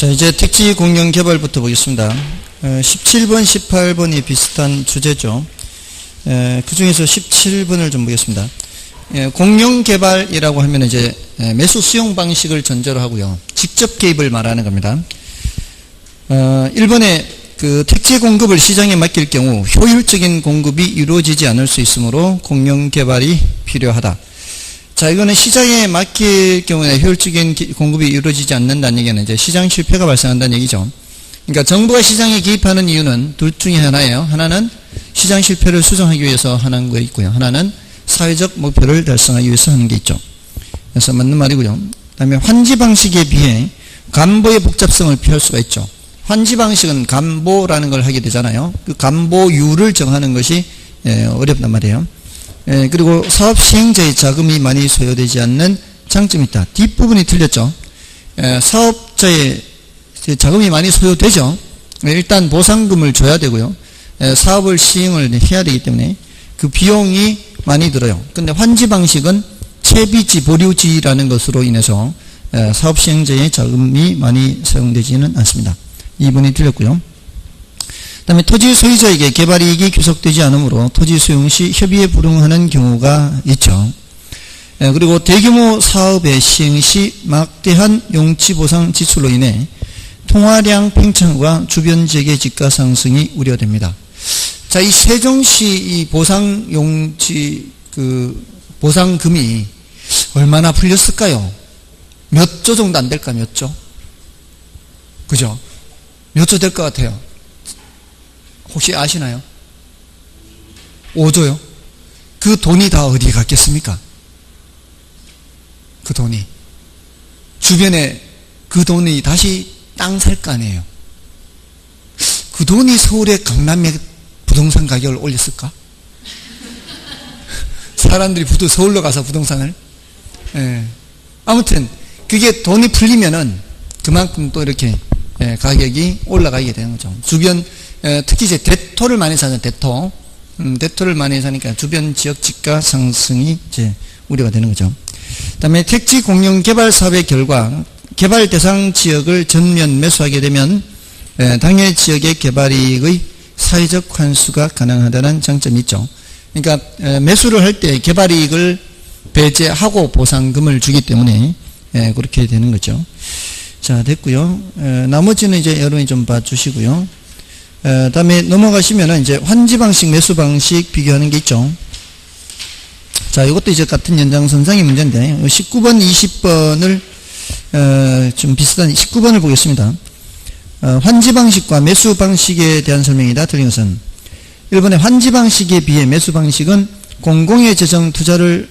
자, 이제 택지 공영 개발부터 보겠습니다. 17번, 18번이 비슷한 주제죠. 그 중에서 17번을 좀 보겠습니다. 공영 개발이라고 하면 이제 매수 수용 방식을 전제로 하고요. 직접 개입을 말하는 겁니다. 1번에 그 택지 공급을 시장에 맡길 경우 효율적인 공급이 이루어지지 않을 수 있으므로 공영 개발이 필요하다. 자, 이거는 시장에 맡길 경우에 효율적인 공급이 이루어지지 않는다는 얘기는 이제 시장 실패가 발생한다는 얘기죠. 그러니까 정부가 시장에 개입하는 이유는 둘 중에 하나예요. 하나는 시장 실패를 수정하기 위해서 하는 거 있고요. 하나는 사회적 목표를 달성하기 위해서 하는 게 있죠. 그래서 맞는 말이고요. 그 다음에 환지 방식에 비해 간보의 복잡성을 피할 수가 있죠. 환지 방식은 간보라는 걸 하게 되잖아요. 그 간보율을 정하는 것이 어렵단 말이에요. 그리고 사업 시행자의 자금이 많이 소요되지 않는 장점이 있다. 뒷부분이 틀렸죠. 사업자의 자금이 많이 소요되죠. 일단 보상금을 줘야 되고요. 사업을 시행을 해야 되기 때문에 그 비용이 많이 들어요. 근데 환지 방식은 채비지, 보류지라는 것으로 인해서 사업 시행자의 자금이 많이 사용되지는 않습니다. 2번이 틀렸고요. 그 다음에 토지 소유자에게 개발이익이 귀속되지 않으므로 토지 수용 시 협의에 불응하는 경우가 있죠. 그리고 대규모 사업의 시행 시 막대한 용치 보상 지출로 인해 통화량 팽창과 주변 지역의 집가 상승이 우려됩니다. 자, 이 세종시 이 보상 용치 보상금이 얼마나 풀렸을까요? 몇 조 정도 안 될까? 몇 조? 그죠? 몇 조 될 것 같아요? 혹시 아시나요? 5조요? 그 돈이 다 어디에 갔겠습니까? 그 돈이. 주변에 그 돈이 다시 땅 살 거 아니에요. 그 돈이 서울의 강남의 부동산 가격을 올렸을까? 사람들이 서울로 가서 부동산을. 아무튼 그게 돈이 풀리면은 그만큼 또 이렇게 가격이 올라가게 되는 거죠. 주변 특히 이제 대토를 많이 사는 대토를 많이 사니까 주변 지역 집가 상승이 이제 우려가 되는 거죠. 그다음에 택지 공영 개발 사업의 결과 개발 대상 지역을 전면 매수하게 되면 당해 지역의 개발이익의 사회적 환수가 가능하다는 장점이 있죠. 그러니까 매수를 할 때 개발이익을 배제하고 보상금을 주기 때문에 그렇게 되는 거죠. 자, 됐고요. 나머지는 이제 여러분이 좀 봐주시고요. 다음에 넘어가시면은 이제 환지 방식, 매수 방식 비교하는 게 있죠. 자, 이것도 이제 같은 연장선상의 문제인데 19번, 20번을 좀 비슷한 19번을 보겠습니다. 환지 방식과 매수 방식에 대한 설명이다. 틀린 것은 1번에 환지 방식에 비해 매수 방식은 공공의 재정 투자를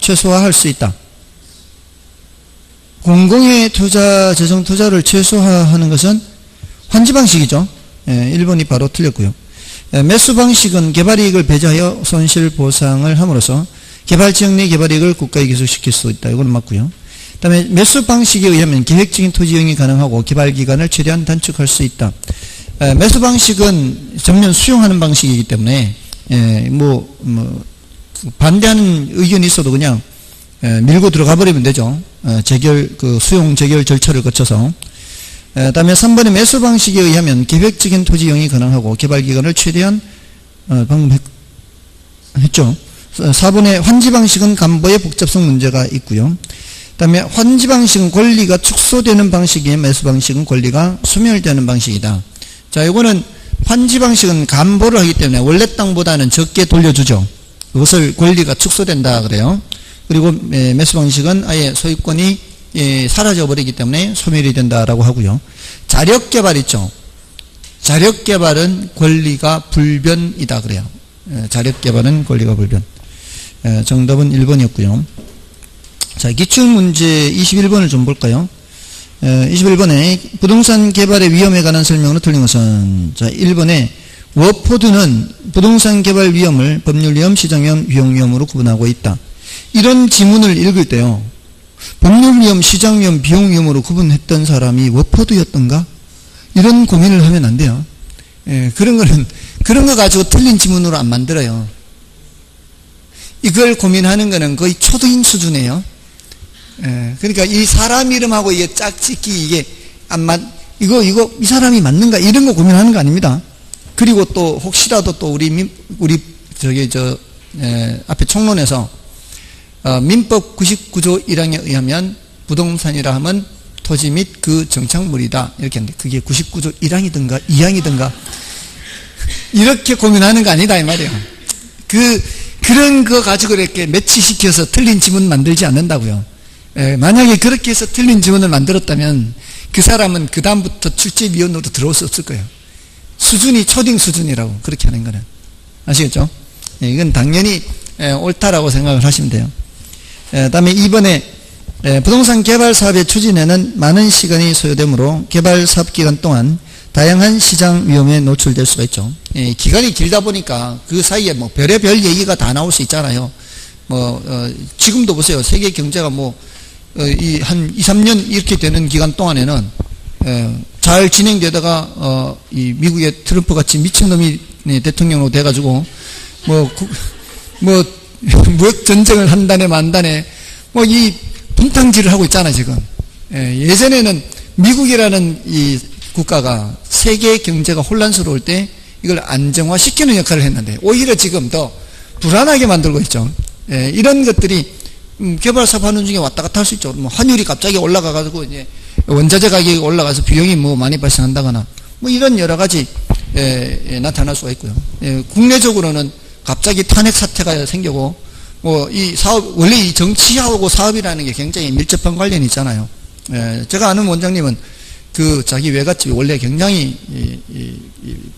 최소화할 수 있다. 공공의 재정 투자를 최소화하는 것은 환지 방식이죠. 1번이 바로 틀렸고요. 매수 방식은 개발이익을 배제하여 손실 보상을 함으로써 개발 지역 내 개발이익을 국가에 기속시킬 수 있다. 이건 맞고요. 그 다음에 매수 방식에 의하면 계획적인 토지 이용이 가능하고 개발 기간을 최대한 단축할 수 있다. 매수 방식은 전면 수용하는 방식이기 때문에 반대하는 의견이 있어도 그냥 밀고 들어가 버리면 되죠. 수용 재결 절차를 거쳐서. 다음에 3번의 매수 방식에 의하면 계획적인 토지 이용이 가능하고 개발 기간을 최대한 방금 했죠. 4번의 환지 방식은 간보의 복잡성 문제가 있고요. 다음에 환지 방식은 권리가 축소되는 방식이며 매수 방식은 권리가 소멸되는 방식이다. 자, 이거는 환지 방식은 간보를 하기 때문에 원래 땅보다는 적게 돌려주죠. 그것을 권리가 축소된다 그래요. 그리고 매수 방식은 아예 소유권이 사라져 버리기 때문에 소멸이 된다라고 하고요. 자력 개발 있죠. 자력 개발은 권리가 불변이다 그래요. 자력 개발은 권리가 불변. 정답은 1번이었고요. 자, 기출문제 21번을 좀 볼까요? 21번에 부동산 개발의 위험에 관한 설명으로 틀린 것은, 자, 1번에 워포드는 부동산 개발 위험을 법률 위험, 시장 위험, 비용 위험으로 구분하고 있다. 이런 지문을 읽을 때요, 법률 위험, 시장 위험, 비용 위험으로 구분했던 사람이 워포드였던가? 이런 고민을 하면 안 돼요. 그런 거 가지고 틀린 지문으로 안 만들어요. 이걸 고민하는 거는 거의 초등인 수준이에요. 그러니까 이 사람 이름하고 이게 짝짓기 이게 이거 이 사람이 맞는가 이런 거 고민하는 거 아닙니다. 그리고 또 혹시라도 또 우리 앞에 총론에서 민법 99조 1항에 의하면 부동산이라 하면 토지 및 그 정착물이다 이렇게 하는데 그게 99조 1항이든가 2항이든가 이렇게 고민하는 거 아니다 이 말이에요. 그런 거 가지고 이렇게 매치시켜서 틀린 지문 만들지 않는다고요. 만약에 그렇게 해서 틀린 지문을 만들었다면 그 사람은 그 다음부터 출제위원으로 들어올 수 없을 거예요. 수준이 초딩 수준이라고 그렇게 하는 거는. 아시겠죠? 이건 당연히 옳다라고 생각을 하시면 돼요. 다음에 이번에 부동산 개발 사업의 추진에는 많은 시간이 소요되므로 개발 사업 기간 동안 다양한 시장 위험에 노출될 수가 있죠. 기간이 길다 보니까 그 사이에 뭐 별의별 얘기가 다 나올 수 있잖아요. 지금도 보세요. 세계 경제가 한 2, 3년 이렇게 되는 기간 동안에는 잘 진행되다가 이 미국의 트럼프 같이 미친놈이 대통령으로 돼가지고 무역 전쟁을 한다네 만다네 이 분탕질을 하고 있잖아요 지금. 예전에는 미국이라는 이 국가가 세계 경제가 혼란스러울 때 이걸 안정화시키는 역할을 했는데 오히려 지금 더 불안하게 만들고 있죠. 이런 것들이 개발 사업하는 중에 왔다 갔다 할 수 있죠. 환율이 갑자기 올라가가지고 이제 원자재 가격이 올라가서 비용이 많이 발생한다거나 이런 여러 가지 나타날 수가 있고요. 국내적으로는 갑자기 탄핵 사태가 생기고 이 사업 원래 이 정치하고 사업이라는 게 굉장히 밀접한 관련이 있잖아요. 제가 아는 원장님은 자기 외갓집이 원래 굉장히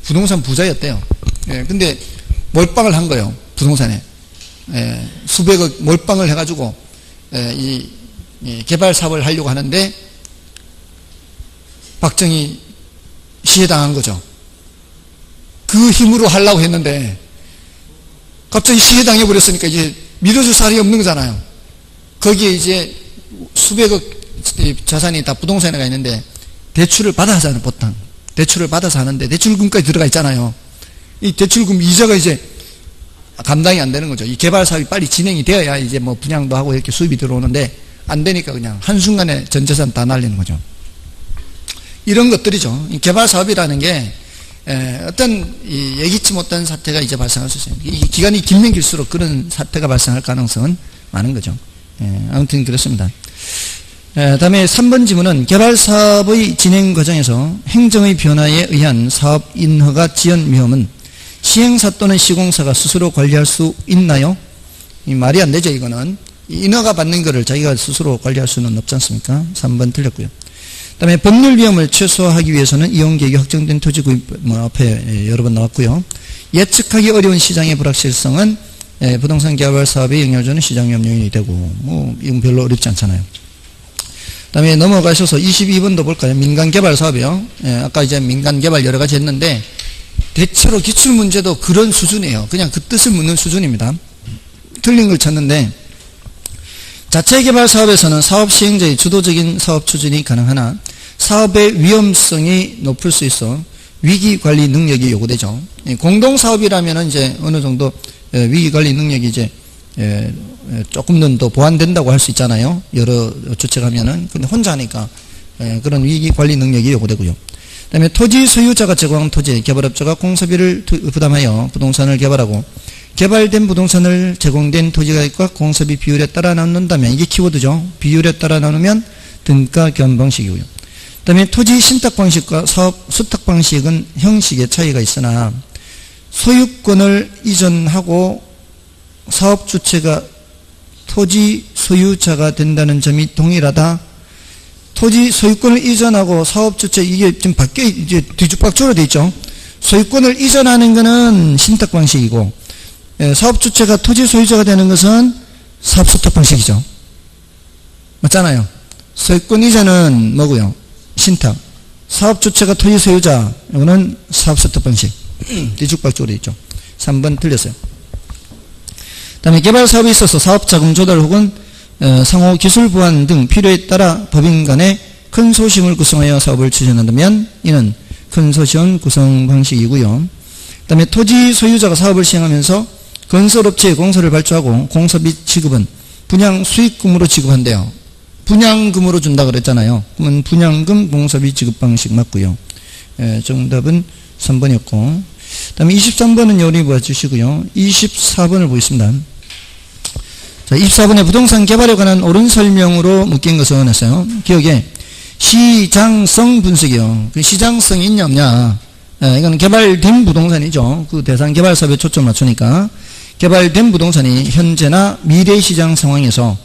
부동산 부자였대요. 근데 몰빵을 한 거예요. 부동산에. 수백억 몰빵을 해가지고 이 개발 사업을 하려고 하는데 박정희 시해당한 거죠. 그 힘으로 하려고 했는데 갑자기 시해당해 버렸으니까 이제 믿어줄 사람이 없는 거잖아요. 거기에 이제 수백억 자산이 다 부동산에 가 있는데 대출을 받아서 하는 보통 대출을 받아서 하는데 대출금까지 들어가 있잖아요. 이 대출금 이자가 이제 감당이 안 되는 거죠. 이 개발 사업이 빨리 진행이 되어야 이제 분양도 하고 이렇게 수입이 들어오는데 안 되니까 그냥 한순간에 전 재산 다 날리는 거죠. 이런 것들이죠. 이 개발 사업이라는 게 어떤 예기치 못한 사태가 이제 발생할 수 있어요. 이 기간이 길면 길수록 그런 사태가 발생할 가능성은 많은 거죠. 아무튼 그렇습니다. 다음에 3번 지문은 개발 사업의 진행 과정에서 행정의 변화에 의한 사업 인허가 지연 위험은 시행사 또는 시공사가 스스로 관리할 수 있나요? 이 말이 안 되죠. 이거는 인허가 받는 거를 자기가 스스로 관리할 수는 없지 않습니까? 3번 틀렸고요. 그 다음에 법률 위험을 최소화하기 위해서는 이용계획이 확정된 토지구입 앞에 여러 번 나왔고요. 예측하기 어려운 시장의 불확실성은 부동산 개발 사업에 영향을 주는 시장 위험 요인이 되고 이건 별로 어렵지 않잖아요. 그 다음에 넘어가셔서 22번도 볼까요? 민간 개발 사업이요. 아까 이제 민간 개발 여러 가지 했는데 대체로 기출문제도 그런 수준이에요. 그냥 그 뜻을 묻는 수준입니다. 틀린 걸 쳤는데 자체 개발 사업에서는 사업 시행자의 주도적인 사업 추진이 가능하나 사업의 위험성이 높을 수 있어 위기 관리 능력이 요구되죠. 공동 사업이라면 이제 어느 정도 위기 관리 능력이 이제 조금은 더 보완된다고 할 수 있잖아요. 여러 주체가 하면은. 근데 혼자 하니까 그런 위기 관리 능력이 요구되고요. 그 다음에 토지 소유자가 제공한 토지에 개발업자가 공사비를 부담하여 부동산을 개발하고 개발된 부동산을 제공된 토지가격과 공사비 비율에 따라 나눈다면 이게 키워드죠. 비율에 따라 나누면 등가 교환 방식이고요. 그 다음에 토지 신탁 방식과 사업 수탁 방식은 형식의 차이가 있으나 소유권을 이전하고 사업 주체가 토지 소유자가 된다는 점이 동일하다. 토지 소유권을 이전하고 사업 주체 이게 지금 밖에 이제 뒤죽박죽으로 돼 있죠. 소유권을 이전하는 것은 신탁 방식이고 사업 주체가 토지 소유자가 되는 것은 사업 수탁 방식이죠. 맞잖아요. 소유권 이전은 뭐고요? 신탁. 사업 주체가 토지 소유자. 이거는 사업 수탁 방식. 뒤죽박죽으로 돼 있죠. 3번 틀렸어요. 다음에 개발 사업에 있어서 사업 자금 조달 혹은 상호 기술 보완 등 필요에 따라 법인 간에 컨소시엄을 구성하여 사업을 추진한다면 이는 컨소시엄 구성 방식이고요. 그 다음에 토지 소유자가 사업을 시행하면서 건설업체에 공사를 발주하고 공사비 지급은 분양 수익금으로 지급한대요. 분양금으로 준다 그랬잖아요. 그러면 분양금 공사비 지급 방식 맞고요. 정답은 3번이었고, 그 다음에 23번은 요리 봐주시고요. 24번을 보겠습니다. 자, 24번에 부동산 개발에 관한 옳은 설명으로 묶인 것은 했어요. 기억에 시장성 분석이요. 그 시장성이 있냐 없냐. 이건 개발된 부동산이죠. 그 대상 개발 사업에 초점을 맞추니까 개발된 부동산이 현재나 미래 시장 상황에서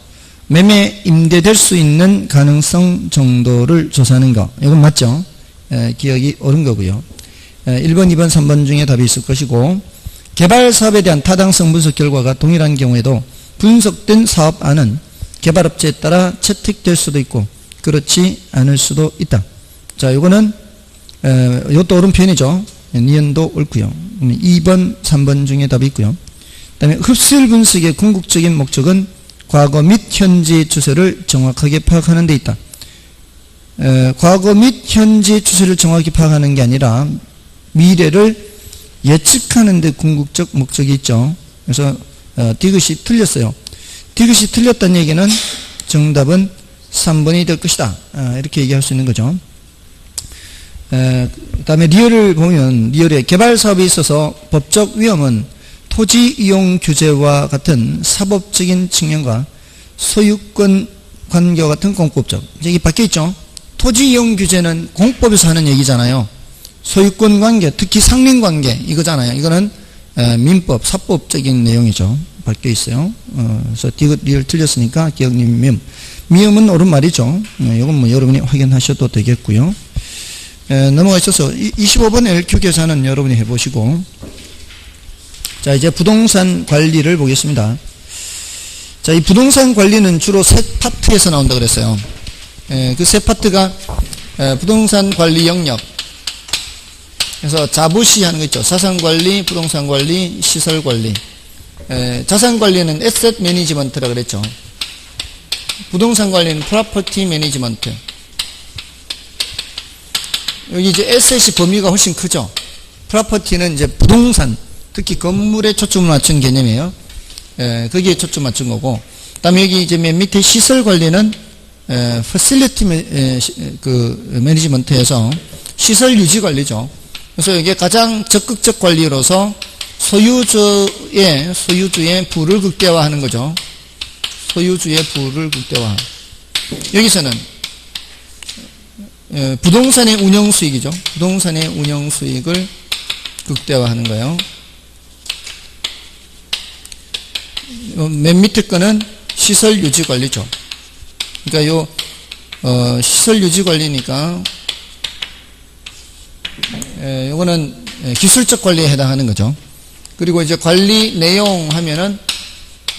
매매 임대될 수 있는 가능성 정도를 조사하는 거. 이건 맞죠? 기억이 옳은 거고요. 1번, 2번, 3번 중에 답이 있을 것이고, 개발 사업에 대한 타당성 분석 결과가 동일한 경우에도 분석된 사업안은 개발업체에 따라 채택될 수도 있고 그렇지 않을 수도 있다. 자, 이거는 이것도 옳은 표현이죠. 니은도 옳고요. 2번, 3번 중에 답이 있고요. 그 다음에 흡수율 분석의 궁극적인 목적은 과거 및 현재의 추세를 정확하게 파악하는 데 있다. 과거 및 현재의 추세를 정확히 파악하는 게 아니라 미래를 예측하는 데 궁극적 목적이 있죠. 그래서 디귿이 틀렸어요. 디귿이 틀렸다는 얘기는 정답은 3번이 될 것이다. 이렇게 얘기할 수 있는 거죠. 그 다음에 리얼을 보면 리얼의 개발 사업에 있어서 법적 위험은 토지 이용 규제와 같은 사법적인 측면과 소유권 관계와 같은 공법적. 이게 바뀌어 있죠. 토지 이용 규제는 공법에서 하는 얘기잖아요. 소유권 관계, 특히 상린 관계 이거잖아요. 이거는 민법, 사법적인 내용이죠. 바뀌어 있어요. 그래서 디귿 리얼 틀렸으니까 기억님 미음. 미음은 옳은 말이죠. 이건 뭐 여러분이 확인하셔도 되겠고요. 넘어가 있어서 25번 LQ 계산은 여러분이 해보시고, 자, 이제 부동산 관리를 보겠습니다. 자, 이 부동산 관리는 주로 세 파트에서 나온다 그랬어요. 그 세 파트가 부동산 관리 영역. 그래서 자부시 하는 거 있죠. 자산 관리, 부동산 관리, 시설 관리. 자산 관리는 에셋 매니지먼트라 그랬죠. 부동산 관리는 프로퍼티 매니지먼트. 여기 이제 에셋이 범위가 훨씬 크죠. 프로퍼티는 이제 부동산, 특히 건물에 초점을 맞춘 개념이에요. 거기에 초점 맞춘 거고, 그 다음에 여기 이제 맨 밑에 시설 관리는 facility 매니지먼트에서 시설 유지 관리죠. 그래서 이게 가장 적극적 관리로서 소유주의 부를 극대화하는 거죠. 소유주의 부를 극대화. 여기서는 부동산의 운영 수익이죠. 부동산의 운영 수익을 극대화하는 거예요. 맨 밑에 거는 시설 유지 관리죠. 그러니까 요 시설 유지 관리니까 요거는 기술적 관리에 해당하는 거죠. 그리고 이제 관리 내용 하면은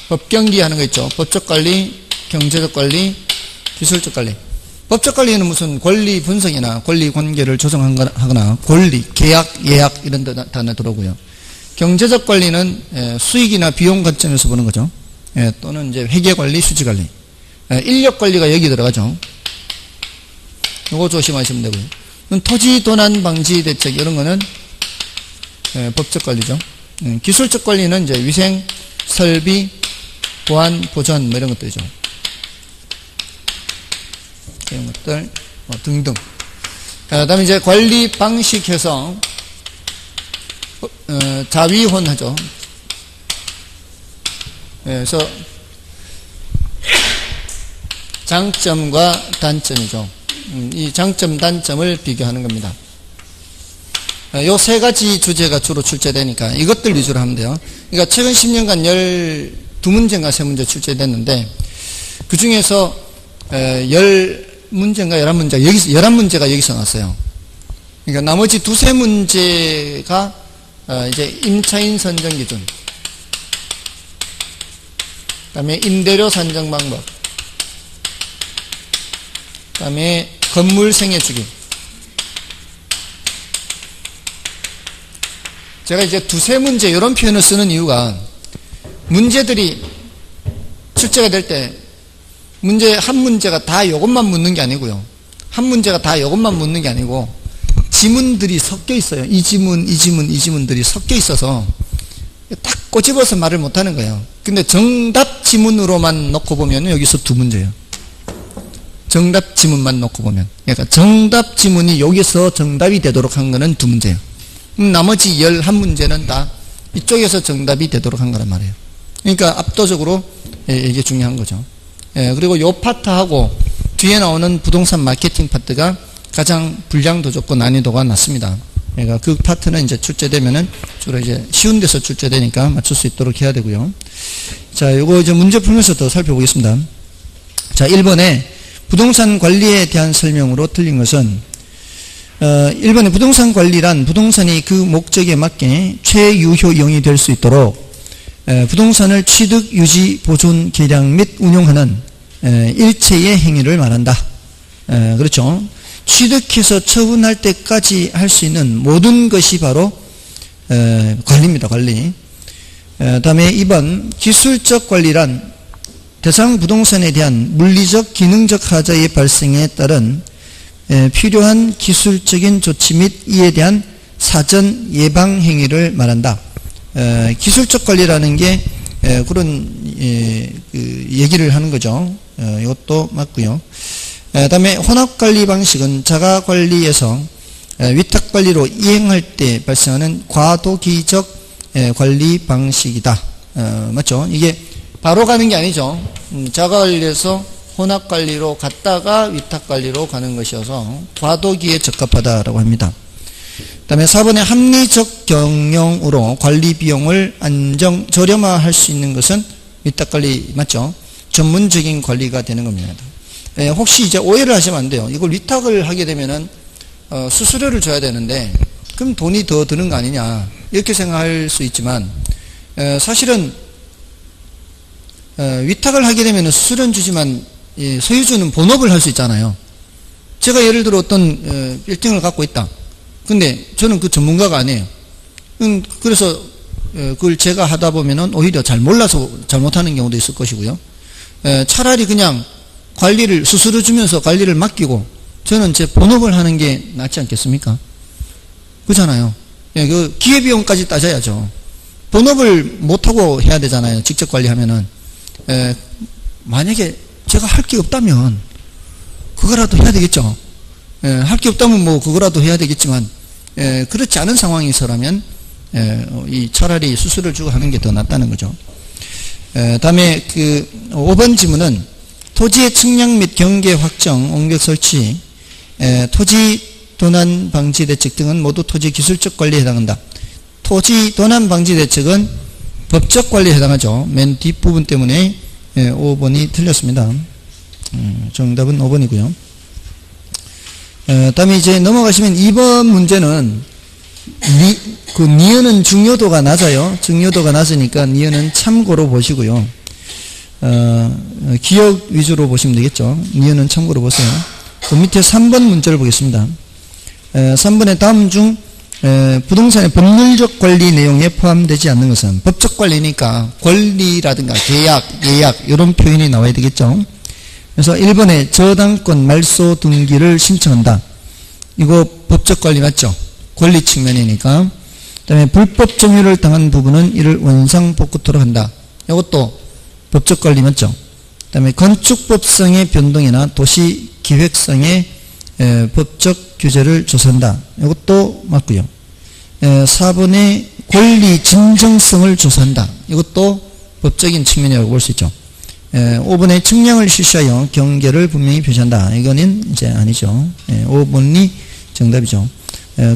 법경기 하는 거 있죠. 법적 관리, 경제적 관리, 기술적 관리. 법적 관리는 무슨 권리 분석이나 권리 관계를 조정하거나 권리, 계약, 예약 이런 단어 들어오고요. 경제적 관리는 수익이나 비용 관점에서 보는 거죠. 또는 이제 회계 관리, 수지 관리. 인력 관리가 여기 들어가죠. 요거 조심하시면 되고요. 토지 도난 방지 대책 이런 거는 법적 관리죠. 기술적 관리는 이제 위생, 설비, 보안, 보전 뭐 이런 것들이죠. 이런 것들 등등. 그다음에 이제 관리 방식에서 자위혼하죠. 그래서 장점과 단점이죠. 이 장점, 단점을 비교하는 겁니다. 요 세 가지 주제가 주로 출제되니까 이것들 위주로 하면 돼요. 그러니까 최근 10년간 12문제인가 3문제 출제됐는데 그 중에서 10문제인가 11문제가 여기서 11문제가 여기서 나왔어요. 그러니까 나머지 두세 문제가 이제 임차인 선정 기준, 그다음에 임대료 산정 방법, 그다음에 건물 생애 주기. 제가 이제 두세 문제 이런 표현을 쓰는 이유가 문제들이 출제가 될 때 한 문제가 다 이것만 묻는 게 아니고요. 한 문제가 다 이것만 묻는 게 아니고 지문들이 섞여 있어요. 이 지문들이 섞여 있어서 딱 꼬집어서 말을 못 하는 거예요. 근데 정답 지문으로만 놓고 보면 여기서 두 문제예요. 정답 지문만 놓고 보면. 그러니까 정답 지문이 여기서 정답이 되도록 한 거는 2문제예요. 나머지 11문제는 다 이쪽에서 정답이 되도록 한 거란 말이에요. 그러니까 압도적으로 이게 중요한 거죠. 그리고 요 파트하고 뒤에 나오는 부동산 마케팅 파트가 가장 분량도 좋고 난이도가 낮습니다. 그러니까 그 파트는 이제 출제되면은 주로 이제 쉬운 데서 출제되니까 맞출 수 있도록 해야 되고요. 자, 요거 이제 문제 풀면서 더 살펴보겠습니다. 자, 1번에 부동산 관리에 대한 설명으로 틀린 것은 1번에 부동산 관리란 부동산이 그 목적에 맞게 최유효용이 될 수 있도록 부동산을 취득, 유지, 보존, 개량 및 운용하는 일체의 행위를 말한다. 그렇죠. 취득해서 처분할 때까지 할 수 있는 모든 것이 바로 관리입니다. 관리. 다음에 2번 기술적 관리란 대상 부동산에 대한 물리적, 기능적 하자의 발생에 따른 필요한 기술적인 조치 및 이에 대한 사전 예방 행위를 말한다. 기술적 관리라는 게 그런 그 얘기를 하는 거죠. 이것도 맞고요. 다음에 혼합관리 방식은 자가관리에서 위탁관리로 이행할 때 발생하는 과도기적 관리 방식이다. 맞죠? 이게 바로 가는 게 아니죠. 자가관리에서 혼합관리로 갔다가 위탁관리로 가는 것이어서 과도기에 적합하다라고 합니다. 그 다음에 4번에 합리적 경영으로 관리 비용을 저렴화할 수 있는 것은 위탁관리 맞죠? 전문적인 관리가 되는 겁니다. 혹시 이제 오해를 하시면 안 돼요. 이걸 위탁을 하게 되면은 수수료를 줘야 되는데 그럼 돈이 더 드는 거 아니냐 이렇게 생각할 수 있지만 사실은 위탁을 하게 되면 수수료는 주지만 소유주는 본업을 할 수 있잖아요. 제가 예를 들어 어떤 빌딩을 갖고 있다. 근데 저는 그 전문가가 아니에요. 그래서 그걸 제가 하다 보면은 오히려 잘 몰라서 잘못하는 경우도 있을 것이고요. 차라리 그냥 관리를 수수료 주면서 관리를 맡기고 저는 제 본업을 하는 게 낫지 않겠습니까? 그렇잖아요. 그 기회비용까지 따져야죠. 본업을 못하고 해야 되잖아요. 직접 관리하면은. 만약에 제가 할 게 없다면 그거라도 해야 되겠죠. 할 게 없다면 뭐 그거라도 해야 되겠지만 그렇지 않은 상황에서라면 차라리 수수료를 주고 하는 게 더 낫다는 거죠. 다음에 그 5번 지문은 토지의 측량 및 경계 확정, 옹벽 설치, 토지 도난 방지 대책 등은 모두 토지 기술적 관리에 해당한다. 토지 도난 방지 대책은 법적 관리에 해당하죠. 맨 뒷부분 때문에 5번이 틀렸습니다. 정답은 5번이고요. 다음에 이제 넘어가시면 2번 문제는 니은은 중요도가 낮아요. 중요도가 낮으니까 니은은 참고로 보시고요. 기억 위주로 보시면 되겠죠. 니은은 참고로 보세요. 그 밑에 3번 문제를 보겠습니다. 3번에 다음 중 부동산의 법률적 관리 내용에 포함되지 않는 것은 법적 관리니까 권리라든가 계약, 예약 이런 표현이 나와야 되겠죠. 그래서 1번에 저당권 말소 등기를 신청한다. 이거 법적 관리 맞죠? 권리 측면이니까. 그 다음에 불법 점유를 당한 부분은 이를 원상복구토록 한다. 이것도 법적 관리 맞죠? 그 다음에 건축법상의 변동이나 도시기획상의 법적 규제를 조사한다. 이것도 맞고요. 4번에 권리 진정성을 조사한다. 이것도 법적인 측면이라고 볼 수 있죠. 5번에 측량을 실시하여 경계를 분명히 표시한다. 이거는 이제 아니죠. 5번이 정답이죠.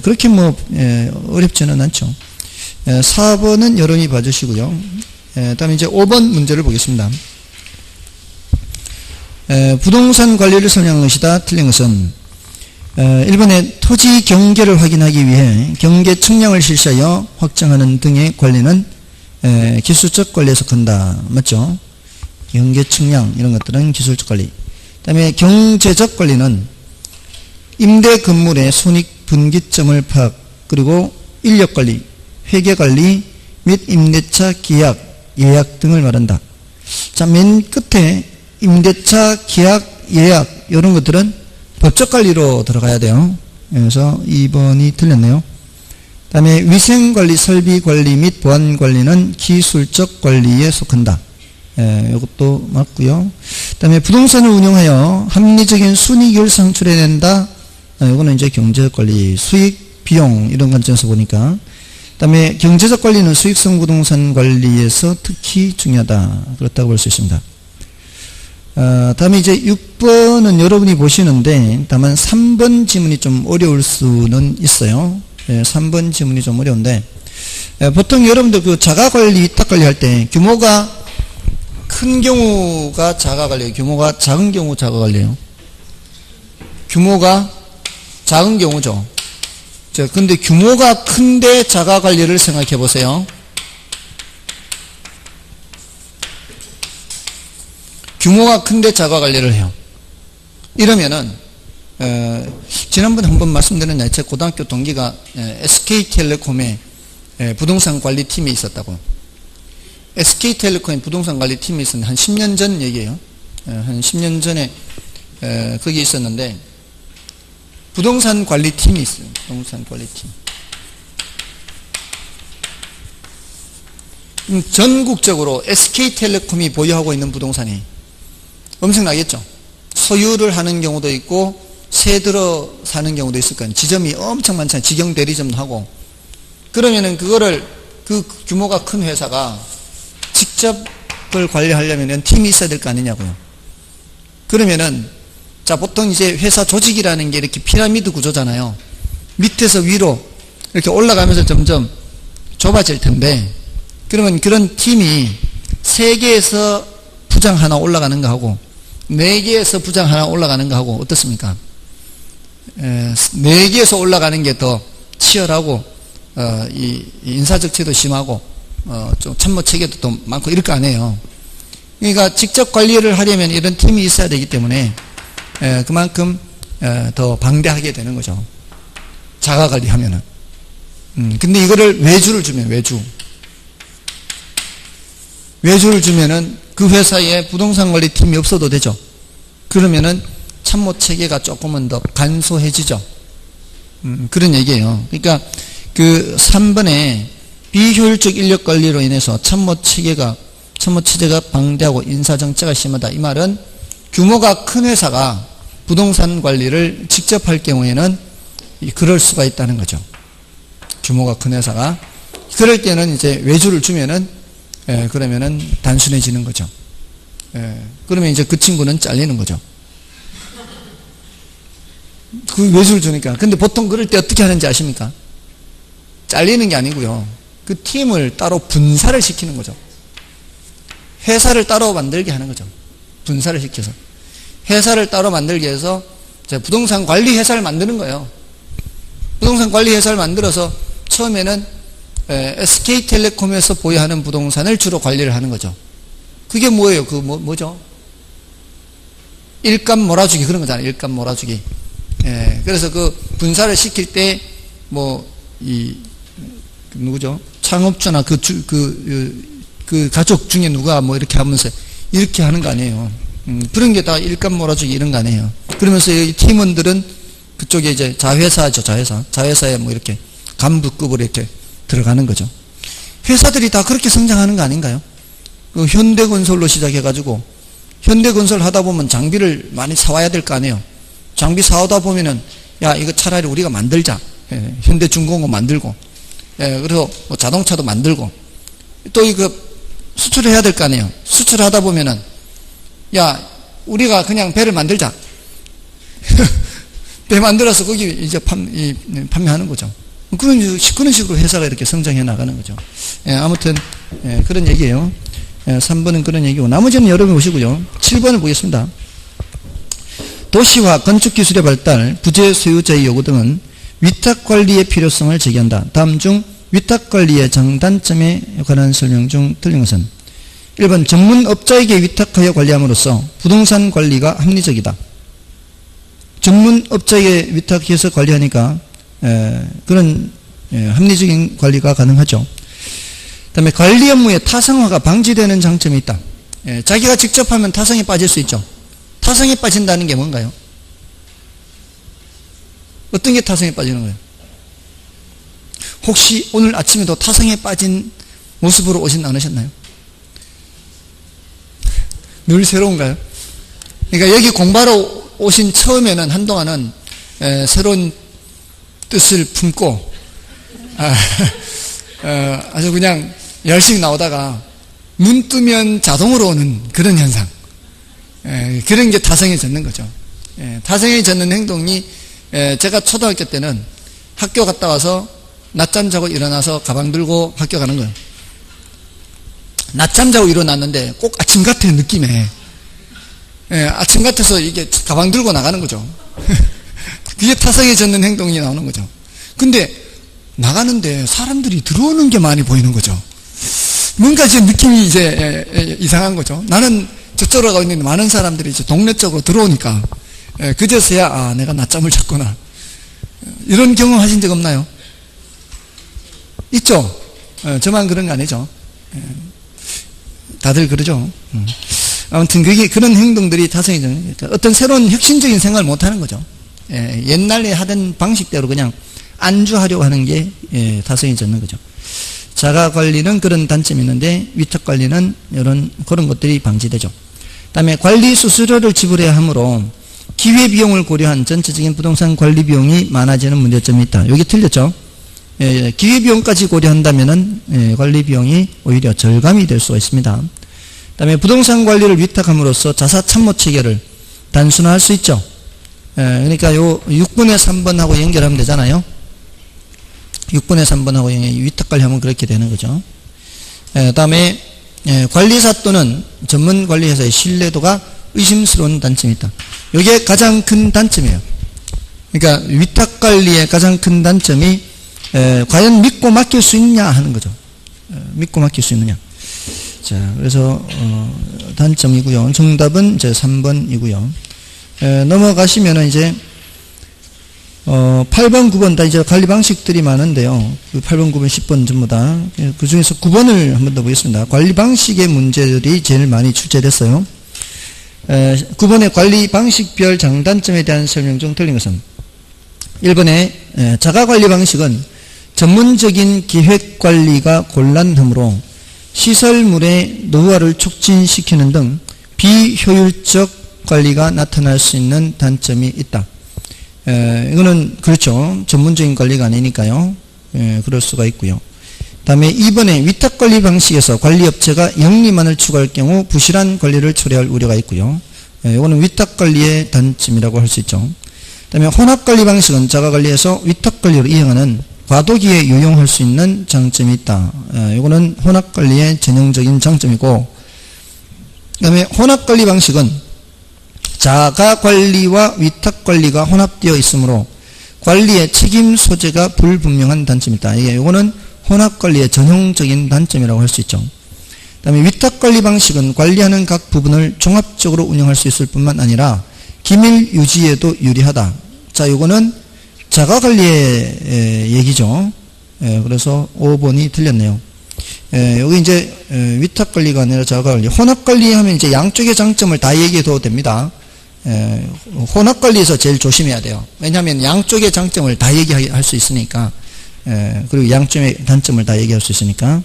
그렇게 뭐 어렵지는 않죠. 4번은 여러분이 봐주시고요. 다음에 이제 5번 문제를 보겠습니다. 부동산 관리를 설명한 것이다. 틀린 것은 1번에 토지 경계를 확인하기 위해 경계 측량을 실시하여 확정하는 등의 관리는 기술적 관리에 속한다. 맞죠? 경계 측량 이런 것들은 기술적 관리. 그 다음에 경제적 관리는 임대 건물의 손익 분기점을 파악, 그리고 인력 관리, 회계 관리 및 임대차 계약, 예약 등을 말한다. 자, 맨 끝에 임대차 계약, 예약 이런 것들은 법적 관리로 들어가야 돼요. 그래서 2번이 틀렸네요. 그 다음에 위생관리, 설비관리 및 보안관리는 기술적 관리에 속한다. 이것도 맞고요. 그다음에 부동산을 운영하여 합리적인 순이익을 창출해낸다. 이거는 이제 경제적 관리, 수익, 비용 이런 관점에서 보니까. 그다음에 경제적 관리는 수익성 부동산 관리에서 특히 중요하다. 그렇다고 볼 수 있습니다. 다음에 이제 6번은 여러분이 보시는데 다만 3번 지문이 좀 어려울 수는 있어요. 3번 지문이 좀 어려운데 보통 여러분들 그 자가관리, 위탁관리 할 때 규모가 큰 경우가 자가관리예요. 규모가 작은 경우 자가관리예요. 규모가 작은 경우죠. 근데 규모가 큰데 자가관리를 생각해 보세요. 규모가 큰데 자가관리를 해요. 이러면은 지난번에 한번 말씀드렸나요? 제 고등학교 동기가 SK텔레콤에 부동산 관리팀이 있었다고. SK텔레콤에 부동산 관리팀이 있었는데 한 10년 전 얘기예요. 한 10년 전에 거기 있었는데 부동산 관리팀이 있어요. 부동산 관리팀. 전국적으로 SK텔레콤이 보유하고 있는 부동산이 엄청나겠죠. 소유를 하는 경우도 있고 새 들어 사는 경우도 있을 거예요. 지점이 엄청 많잖아요. 직영 대리점도 하고. 그러면은 그거를 그 규모가 큰 회사가 직접 그걸 관리하려면 팀이 있어야 될 거 아니냐고요. 그러면은 자 보통 이제 회사 조직이라는 게 이렇게 피라미드 구조잖아요. 밑에서 위로 이렇게 올라가면서 점점 좁아질 텐데 그러면 그런 팀이 3개에서 부장 하나 올라가는 거 하고 4개에서 부장 하나 올라가는 거 하고 어떻습니까? 4개에서 올라가는 게 더 치열하고 이 인사적체도 심하고 좀 참모 체계도 또 많고 이럴 거 아니에요. 그러니까 직접 관리를 하려면 이런 팀이 있어야 되기 때문에 그만큼 더 방대하게 되는 거죠. 자가 관리하면은. 근데 이거를 외주를 주면 외주를 주면은 그 회사에 부동산 관리 팀이 없어도 되죠. 그러면은 참모 체계가 조금은 더 간소해지죠. 그런 얘기예요. 그러니까 그 3번에 비효율적 인력 관리로 인해서 참모 체제가 방대하고 인사 정체가 심하다. 이 말은 규모가 큰 회사가 부동산 관리를 직접 할 경우에는 그럴 수가 있다는 거죠. 규모가 큰 회사가 그럴 때는 이제 외주를 주면은 그러면은 단순해지는 거죠. 그러면 이제 그 친구는 잘리는 거죠. 그 외주를 주니까. 근데 보통 그럴 때 어떻게 하는지 아십니까? 잘리는 게 아니고요. 그 팀을 따로 분사를 시키는 거죠. 회사를 따로 만들게 하는 거죠. 분사를 시켜서. 회사를 따로 만들게 해서 부동산 관리 회사를 만드는 거예요. 부동산 관리 회사를 만들어서 처음에는 SK텔레콤에서 보유하는 부동산을 주로 관리를 하는 거죠. 그게 뭐예요? 뭐죠? 일감 몰아주기 그런 거잖아요. 일감 몰아주기. 그래서 그 분사를 시킬 때 누구죠? 창업주나 그 가족 중에 누가 이렇게 하면서 이렇게 하는 거 아니에요. 그런 게 다 일감 몰아주기 이런 거 아니에요. 그러면서 이 팀원들은 그쪽에 이제 자회사죠. 자회사에 이렇게 간부급으로 이렇게 들어가는 거죠. 회사들이 다 그렇게 성장하는 거 아닌가요? 그 현대건설로 시작해가지고 현대건설 하다 보면 장비를 많이 사와야 될 거 아니에요. 장비 사오다 보면은 야 이거 차라리 우리가 만들자. 현대중공업 만들고 그래서 자동차도 만들고 또 이거 수출해야 될 거 아니에요. 수출하다 보면은 야 우리가 그냥 배를 만들자. 배 만들어서 거기 이제 판매하는 거죠. 그런 식으로 회사가 이렇게 성장해 나가는 거죠. 아무튼 그런 얘기예요. 3번은 그런 얘기고 나머지는 여러분이 보시고요. 7번을 보겠습니다. 도시화, 건축기술의 발달, 부재 소유자의 요구 등은 위탁관리의 필요성을 제기한다. 다음 중 위탁관리의 장단점에 관한 설명 중 틀린 것은 1번 전문업자에게 위탁하여 관리함으로써 부동산 관리가 합리적이다. 전문업자에게 위탁해서 관리하니까 그런 합리적인 관리가 가능하죠. 그 다음에 관리 업무의 타성화가 방지되는 장점이 있다. 자기가 직접 하면 타성에 빠질 수 있죠. 타성에 빠진다는 게 뭔가요? 어떤 게 타성에 빠지는 거예요? 혹시 오늘 아침에도 타성에 빠진 모습으로 오진 않으셨나요? 늘 새로운가요? 그러니까 여기 공부하러 오신 처음에는 한동안은 새로운 뜻을 품고 아주 그냥 열심히 나오다가 눈 뜨면 자동으로 오는 그런 현상, 그런 게 타성해졌는 거죠. 타성해졌는 행동이 제가 초등학교 때는 학교 갔다 와서 낮잠 자고 일어나서 가방 들고 학교 가는 거예요. 낮잠 자고 일어났는데 꼭 아침 같아요, 느낌에. 아침 같아서 이게 가방 들고 나가는 거죠. 그게 타성해졌는 행동이 나오는 거죠. 근데 나가는데 사람들이 들어오는 게 많이 보이는 거죠. 뭔가 이제 느낌이 이제 이상한 거죠. 나는 저쪽으로 가고 있는데 많은 사람들이 이제 동네 쪽으로 들어오니까 그제서야 내가 낮잠을 잤구나. 이런 경험 하신 적 없나요? 있죠? 저만 그런 거 아니죠? 다들 그러죠? 아무튼 그런 행동들이 타성해져요. 어떤 새로운 혁신적인 생각을 못 하는 거죠. 옛날에 하던 방식대로 그냥 안주하려고 하는 게 타성해졌는 거죠. 자가관리는 그런 단점이 있는데 위탁관리는 그런 것들이 방지되죠. 그 다음에 관리 수수료를 지불해야 하므로 기회비용을 고려한 전체적인 부동산 관리 비용이 많아지는 문제점이 있다. 여기 틀렸죠? 기회비용까지 고려한다면은 관리 비용이 오히려 절감이 될 수가 있습니다. 그 다음에 부동산 관리를 위탁함으로써 자사 참모 체계를 단순화할 수 있죠. 그러니까 요 6분의 3번하고 연결하면 되잖아요. 6분의 3번하고 위탁관리하면 그렇게 되는 거죠. 그 다음에 관리사 또는 전문관리회사의 신뢰도가 의심스러운 단점이 있다. 이게 가장 큰 단점이에요. 그러니까 위탁관리의 가장 큰 단점이 과연 믿고 맡길 수 있냐 하는 거죠. 믿고 맡길 수 있느냐. 자, 그래서 단점이고요. 정답은 이제 3번이고요. 넘어가시면은 이제 8번, 9번 다 이제 관리 방식들이 많은데요. 그 8번, 9번, 10번 전부 다. 그 중에서 9번을 한 번 더 보겠습니다. 관리 방식의 문제들이 제일 많이 출제됐어요. 9번의 관리 방식별 장단점에 대한 설명 중 틀린 것은 1번에 자가관리 방식은 전문적인 기획관리가 곤란하므로 시설물의 노후화를 촉진시키는 등 비효율적 관리가 나타날 수 있는 단점이 있다. 이거는 그렇죠. 전문적인 관리가 아니니까요. 그럴 수가 있고요. 다음에 2번에 위탁관리 방식에서 관리업체가 영리만을 추구할 경우 부실한 관리를 초래할 우려가 있고요. 이거는 위탁관리의 단점이라고 할 수 있죠. 다음에 혼합관리 방식은 자가관리에서 위탁관리로 이행하는 과도기에 유용할 수 있는 장점이 있다. 이거는 혼합관리의 전형적인 장점이고, 그 다음에 혼합관리 방식은 자가관리와 위탁관리가 혼합되어 있으므로 관리의 책임 소재가 불분명한 단점이 있다. 이거는 혼합관리의 전형적인 단점이라고 할 수 있죠. 그 다음에 위탁관리 방식은 관리하는 각 부분을 종합적으로 운영할 수 있을 뿐만 아니라 기밀 유지에도 유리하다. 자, 이거는 자가관리의 얘기죠. 그래서 5번이 틀렸네요. 여기 이제 위탁관리가 아니라 자가관리. 혼합관리 하면 이제 양쪽의 장점을 다 얘기해도 됩니다. 혼합관리에서 제일 조심해야 돼요. 왜냐하면 양쪽의 장점을 다 얘기할 수 있으니까. 그리고 양쪽의 단점을 다 얘기할 수 있으니까.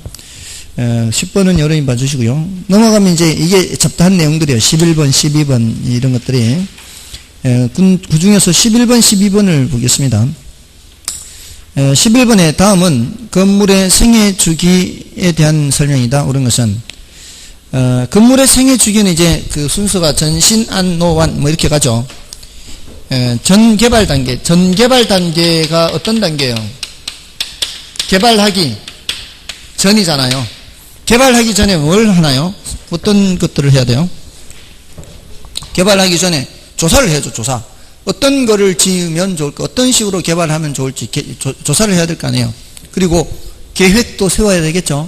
10번은 여러분 봐주시고요. 넘어가면 이제 이게 잡다한 내용들이에요. 11번, 12번 이런 것들이. 그 중에서 11번, 12번을 보겠습니다. 11번의 다음은 건물의 생애 주기에 대한 설명이다. 옳은 것은 건물의 생애 주기는 이제 그 순서가 전신, 안, 노, 완 뭐 이렇게 가죠. 전개발 단계. 전개발 단계가 어떤 단계예요? 개발하기 전이잖아요. 개발하기 전에 뭘 하나요? 어떤 것들을 해야 돼요? 개발하기 전에 조사를 해야죠. 조사. 어떤 거를 지으면 좋을까, 어떤 식으로 개발하면 좋을지 조사를 해야 될 거 아니에요. 그리고 계획도 세워야 되겠죠.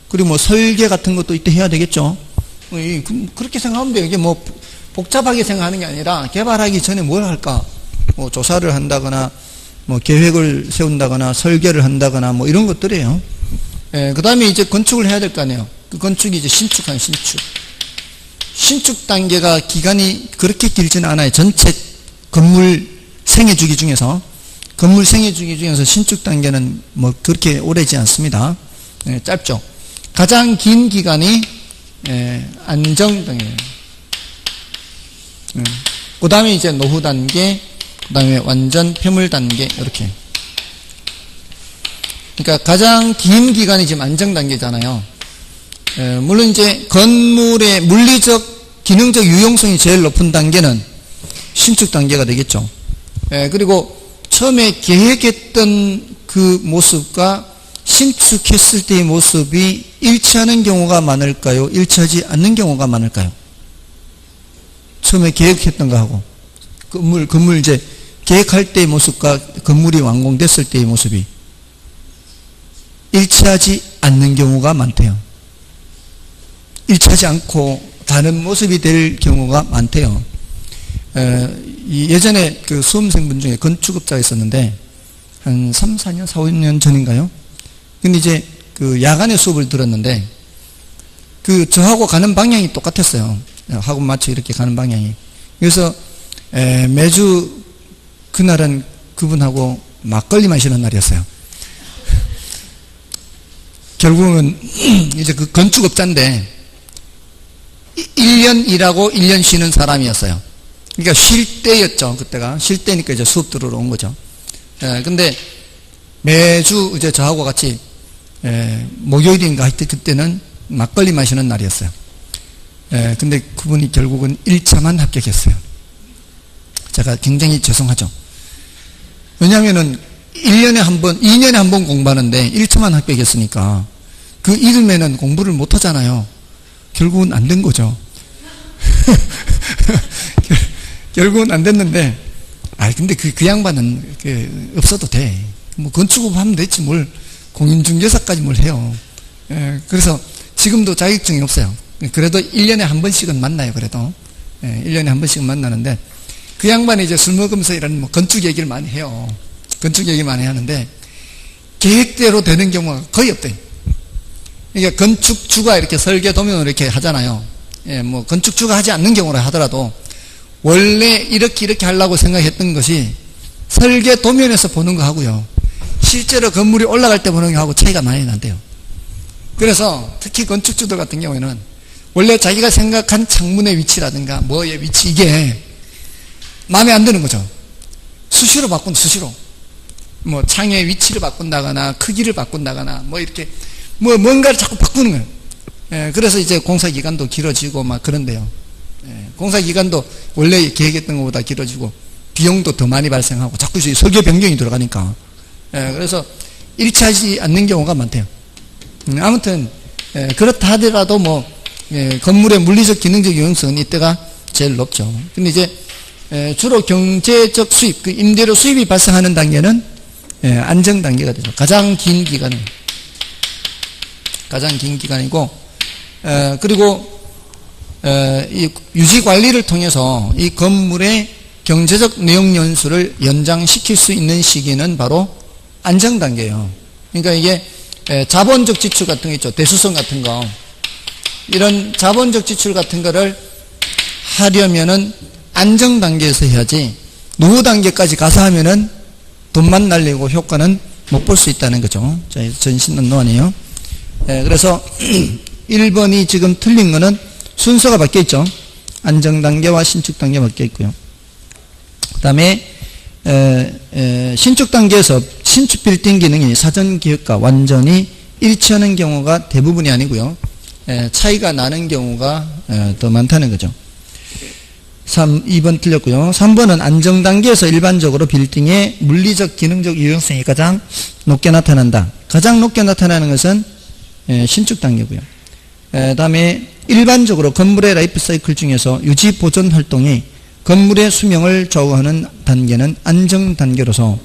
그리고 뭐 설계 같은 것도 이때 해야 되겠죠. 그렇게 생각하면 돼요. 이게 뭐 복잡하게 생각하는 게 아니라 개발하기 전에 뭘 할까? 뭐 조사를 한다거나 뭐 계획을 세운다거나 설계를 한다거나 뭐 이런 것들이에요. 그 다음에 이제 건축을 해야 될 거 아니에요. 그 건축이 이제 신축한 신축. 신축 단계가 기간이 그렇게 길지는 않아요. 전체 건물 생애 주기 중에서 신축 단계는 뭐 그렇게 오래지 않습니다. 짧죠. 가장 긴 기간이 안정 단계예요. 그 다음에 이제 노후 단계, 그 다음에 완전 폐물 단계, 이렇게. 그러니까 가장 긴 기간이 지금 안정 단계잖아요. 물론 이제 건물의 물리적, 기능적 유용성이 제일 높은 단계는 신축 단계가 되겠죠. 그리고 처음에 계획했던 그 모습과 신축했을 때의 모습이 일치하는 경우가 많을까요? 일치하지 않는 경우가 많을까요? 처음에 계획했던 거하고 건물 이제 계획할 때의 모습과 건물이 완공됐을 때의 모습이 일치하지 않는 경우가 많대요. 일치하지 않고 다른 모습이 될 경우가 많대요. 예전에 그 수험생분 중에 건축업자가 있었는데 한 3, 4년, 4, 5년 전인가요? 근데 이제 그 야간에 수업을 들었는데 그 저하고 가는 방향이 똑같았어요. 학원 마쳐 이렇게 가는 방향이. 그래서 매주 그날은 그분하고 막걸리 마시는 날이었어요. 결국은 이제 그 건축업자인데 1년 일하고 1년 쉬는 사람이었어요. 그러니까 쉴 때였죠. 그때가 쉴 때니까 이제 수업 들으러 온 거죠. 근데 매주 이제 저하고 같이 목요일인가 하여튼 그때는 막걸리 마시는 날이었어요. 근데 그분이 결국은 1차만 합격했어요. 제가 굉장히 죄송하죠. 왜냐하면은 1년에 한 번, 2년에 한 번 공부하는데 1차만 합격했으니까 그 이듬해는 공부를 못 하잖아요. 결국은 안 된 거죠. 결국은 안 됐는데, 근데 그 양반은 없어도 돼. 뭐 건축업 하면 됐지 뭘 공인중개사까지 뭘 해요. 그래서 지금도 자격증이 없어요. 그래도 1년에 한 번씩은 만나요. 그래도 1년에 한 번씩은 만나는데 그 양반이 이제 술 먹으면서 이런 뭐 건축 얘기를 많이 해요. 건축 얘기 많이 하는데 계획대로 되는 경우가 거의 없대요. 그러니까 건축주가 이렇게 설계 도면을 이렇게 하잖아요. 뭐 건축주가 하지 않는 경우라 하더라도 원래 이렇게 하려고 생각했던 것이 설계 도면에서 보는 거하고요. 실제로 건물이 올라갈 때 보는 거하고 차이가 많이 난대요. 그래서 특히 건축주들 같은 경우에는 원래 자기가 생각한 창문의 위치라든가 뭐의 위치 이게 마음에 안 드는 거죠. 수시로 바꾼다. 수시로. 뭐 창의 위치를 바꾼다거나 크기를 바꾼다거나 뭐 이렇게 뭐 뭔가를 자꾸 바꾸는 거예요. 그래서 이제 공사 기간도 길어지고 막 그런데요. 공사 기간도 원래 계획했던 것보다 길어지고 비용도 더 많이 발생하고 자꾸 이제 설계 변경이 들어가니까. 그래서 일치하지 않는 경우가 많대요. 아무튼 그렇다 하더라도 뭐 건물의 물리적 기능적 유용성은 이때가 제일 높죠. 근데 이제 주로 경제적 수입, 그 임대료 수입이 발생하는 단계는 안정 단계가 되죠. 가장 긴 기간이고 그리고 이 유지 관리를 통해서 이 건물의 경제적 내용 연수를 연장시킬 수 있는 시기는 바로 안정 단계예요. 그러니까 이게 자본적 지출 같은 거 있죠. 대수성 같은 거. 이런 자본적 지출 같은 거를 하려면은 안정 단계에서 해야지 노후 단계까지 가서 하면은 돈만 날리고 효과는 못 볼 수 있다는 거죠. 자, 전신은 노안이에요. 그래서 1번이 지금 틀린 거는 순서가 바뀌어 있죠. 안정 단계와 신축 단계 바뀌어 있고요. 그 다음에 신축 단계에서 신축 빌딩 기능이 사전 계획과 완전히 일치하는 경우가 대부분이 아니고요. 차이가 나는 경우가 더 많다는 거죠. 2번 틀렸고요. 3번은 안정 단계에서 일반적으로 빌딩의 물리적 기능적 유용성이 가장 높게 나타난다. 가장 높게 나타나는 것은 신축 단계고요. 다음에 일반적으로 건물의 라이프 사이클 중에서 유지 보존 활동이 건물의 수명을 좌우하는 단계는 안정 단계로서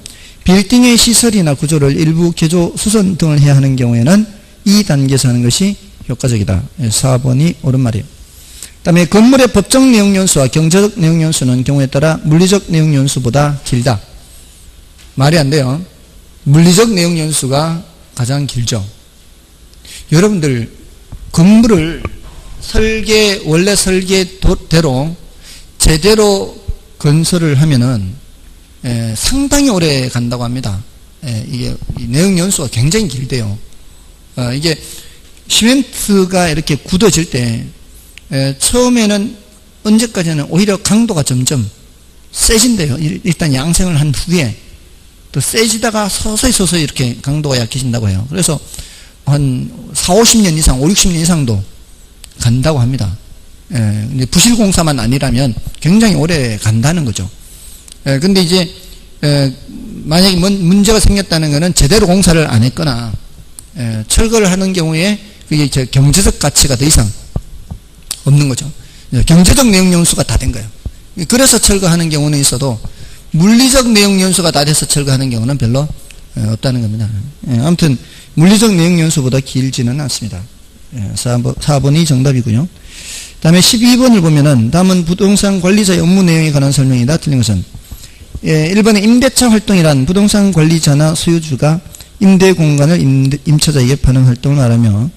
빌딩의 시설이나 구조를 일부 개조 수선 등을 해야 하는 경우에는 이 단계에서 하는 것이 효과적이다. 4번이 옳은 말이에요. 그 다음에 건물의 법적 내용 연수와 경제적 내용 연수는 경우에 따라 물리적 내용 연수보다 길다. 말이 안 돼요. 물리적 내용 연수가 가장 길죠. 여러분들 건물을 원래 설계대로 제대로 건설을 하면은 상당히 오래 간다고 합니다. 이게 내용 연수가 굉장히 길대요. 이게 시멘트가 이렇게 굳어질 때 처음에는 언제까지는 오히려 강도가 점점 세진대요. 일단 양생을 한 후에 또 세지다가 서서히 이렇게 강도가 약해진다고 해요. 그래서 한 4, 50년 이상, 5, 60년 이상도 간다고 합니다. 근데 부실공사만 아니라면 굉장히 오래 간다는 거죠. 근데 이제, 만약에 문제가 생겼다는 것은 제대로 공사를 안 했거나, 철거를 하는 경우에 그게 경제적 가치가 더 이상 없는 거죠. 경제적 내용 연수가 다 된 거예요. 그래서 철거하는 경우는 있어도 물리적 내용 연수가 다 돼서 철거하는 경우는 별로 없다는 겁니다. 아무튼 물리적 내용 연수보다 길지는 않습니다. 4번이 정답이고요. 그 다음에 12번을 보면은 다음은 부동산 관리자의 업무 내용에 관한 설명이다. 틀린 것은 1번에 임대차 활동이란 부동산 관리자나 소유주가 임대 공간을 임차자에게 파는 활동을 말하며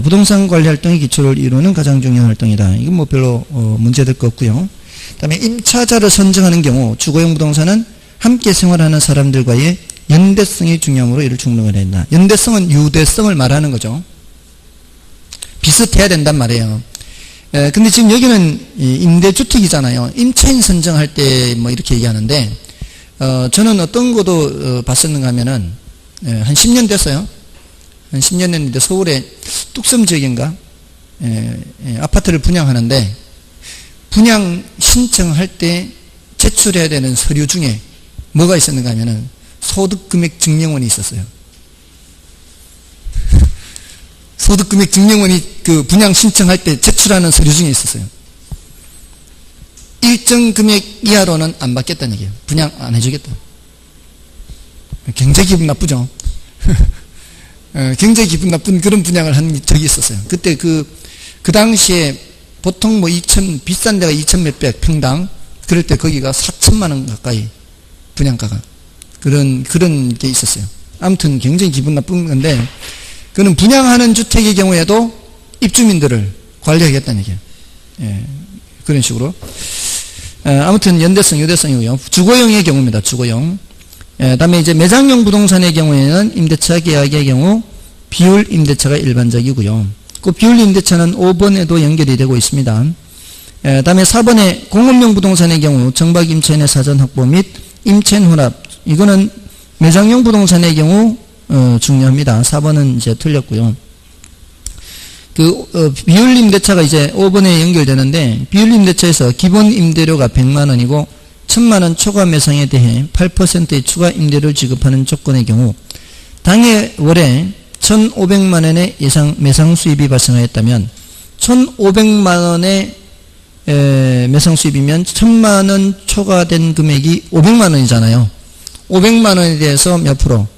부동산 관리 활동의 기초를 이루는 가장 중요한 활동이다. 이건 뭐 별로 문제될 거 없고요. 그 다음에 임차자를 선정하는 경우 주거용 부동산은 함께 생활하는 사람들과의 연대성이 중요하므로 이를 중론을 한다. 연대성은 유대성을 말하는 거죠. 비슷해야 된단 말이에요. 근데 지금 여기는 임대주택이잖아요. 임차인 선정할 때 뭐 이렇게 얘기하는데 저는 어떤 것도 봤었는가 하면은 한 10년 됐어요. 한 10년 됐는데 서울에 뚝섬 지역인가 아파트를 분양하는데 분양 신청할 때 제출해야 되는 서류 중에 뭐가 있었는가 하면은 소득금액 증명원이 있었어요. 소득금액 증명원이 그 분양 신청할 때 제출하는 서류 중에 있었어요. 일정 금액 이하로는 안 받겠다는 얘기예요. 분양 안 해주겠다. 굉장히 기분 나쁘죠. 굉장히 기분 나쁜 그런 분양을 한 적이 있었어요. 그때 그 당시에 보통 뭐 비싼 데가 2천 몇백 평당, 그럴 때 거기가 4천만 원 가까이 분양가가. 그런 게 있었어요. 아무튼 굉장히 기분 나쁜 건데, 그는 분양하는 주택의 경우에도 입주민들을 관리하겠다는 얘기예요. 그런 식으로. 아무튼 연대성, 유대성이고요. 주거용의 경우입니다. 주거용. 다음에 이제 매장용 부동산의 경우에는 임대차 계약의 경우 비율 임대차가 일반적이고요. 그 비율 임대차는 5번에도 연결이 되고 있습니다. 다음에 4번에 공업용 부동산의 경우 정박 임차인의 사전 확보 및 임차인 혼합. 이거는 매장용 부동산의 경우 중요합니다. 4번은 이제 틀렸고요. 비율 임대차가 이제 5번에 연결되는데, 비율 임대차에서 기본 임대료가 100만 원이고 1000만 원 초과 매상에 대해 8%의 추가 임대료를 지급하는 조건의 경우 당해 월에 1,500만 원의 예상 매상 수입이 발생하였다면 1,500만 원의 매상 수입이면 1,000만 원 초과된 금액이 500만 원이잖아요. 500만 원에 대해서 몇 프로?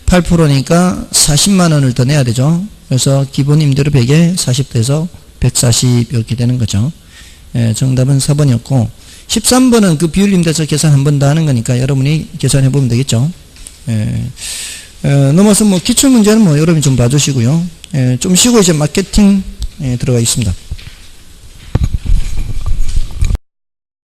8%니까 40만 원을 더 내야 되죠. 그래서 기본 임대료 100에 40대에서 140 이렇게 되는 거죠. 정답은 4번이었고 13번은 그 비율 임대차 계산 한 번 더 하는 거니까 여러분이 계산해 보면 되겠죠. 넘어서 뭐 기출 문제는 뭐 여러분이 좀 봐주시고요. 좀 쉬고 이제 마케팅 들어가 있습니다.